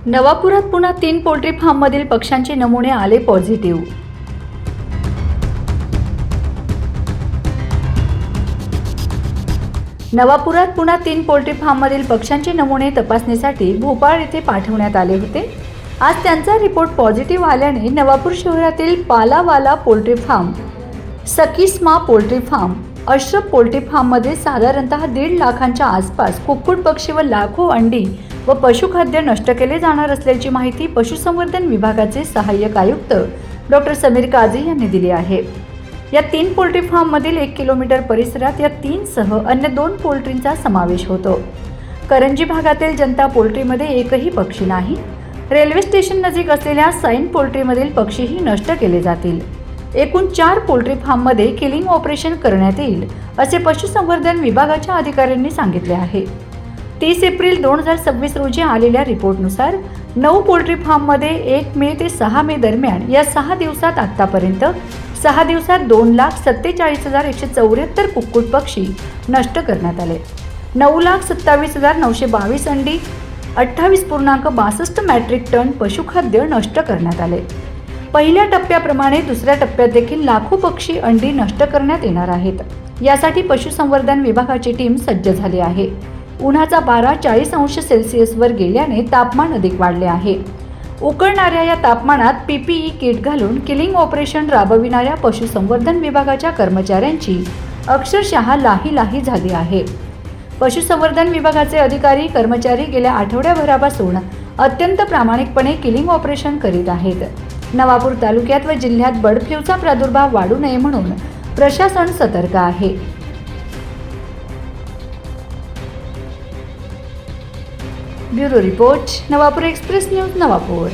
नवापुरात पुन्हा 3 पोल्ट्री फार्ममधील पक्ष्यांचे नमुने आले पॉझिटिव्ह. नवापुरात पुन्हा 3 पोल्ट्री फार्ममधील पक्ष्यांचे नमुने तपासणीसाठी भोपाळ येथे पाठवण्यात आले होते. आज त्यांचा रिपोर्ट पॉझिटिव्ह आल्याने नवापूर शहरातील पालावाला पोल्ट्री फार्म, सकीस्मा पोल्ट्री फार्म, अश्रफ पोल्ट्री फार्ममध्ये साधारणतः 1.5 लाखांच्या आसपास कुक्कुट पक्षी व लाखो अंडी व पशुखाद्य नष्ट केले जाणार असल्याची माहिती पशुसंवर्धन विभागाचे सहाय्यक आयुक्त डॉक्टर समीर काझी यांनी दिली आहे. या 3 पोल्ट्री फार्ममधील 1 किलोमीटर परिसरात या 3 सह अन्य 2 पोल्ट्रींचा समावेश होतो. करंजी भागातील जनता पोल्ट्रीमध्ये एकही पक्षी नाही. रेल्वे स्टेशन नजीक असलेल्या साइन पोल्ट्रीमधील पक्षीही नष्ट केले जातील. एकूण 4 पोल्ट्री फार्ममध्ये किलिंग ऑपरेशन करण्यात येईल असे पशुसंवर्धन विभागाच्या अधिकाऱ्यांनी सांगितले आहे. 30 एप्रिल 2026 रोजी आलेल्या रिपोर्टनुसार 9 पोल्ट्री फार्ममध्ये 1 मे ते 6 मे दरम्यान या 6 दिवसात आतापर्यंत 6 दिवसात 2,47,174 कुक्कुट पक्षी नष्ट करण्यात आले. 9,27,922 अंडी, 28.62 मॅट्रिक टन पशुखाद्य नष्ट करण्यात आले. पहिल्या टप्प्याप्रमाणे दुसऱ्या टप्प्यात देखील लाखो पक्षी अंडी नष्ट करण्यात येणार आहेत. यासाठी पशुसंवर्धन विभागाची टीम सज्ज झाली आहे. उन्हाचा पारा 40 अंश सेल्सिअसवर गेल्याने तापमान अधिक वाढले आहे. उकळणाऱ्या या तापमानात PPE किट घालून किलिंग ऑपरेशन राबविणाऱ्या पशुसंवर्धन विभागाच्या कर्मचाऱ्यांची अक्षरशः लाही झाली आहे. पशुसंवर्धन विभागाचे अधिकारी कर्मचारी गेल्या आठवड्याभरापासून अत्यंत प्रामाणिकपणे किलिंग ऑपरेशन करीत आहेत. नवापूर तालुक्यात व जिल्ह्यात बर्ड फ्लूचा प्रादुर्भाव वाढू नये म्हणून प्रशासन सतर्क आहे. Bureau report, Navapur express news, Navapur.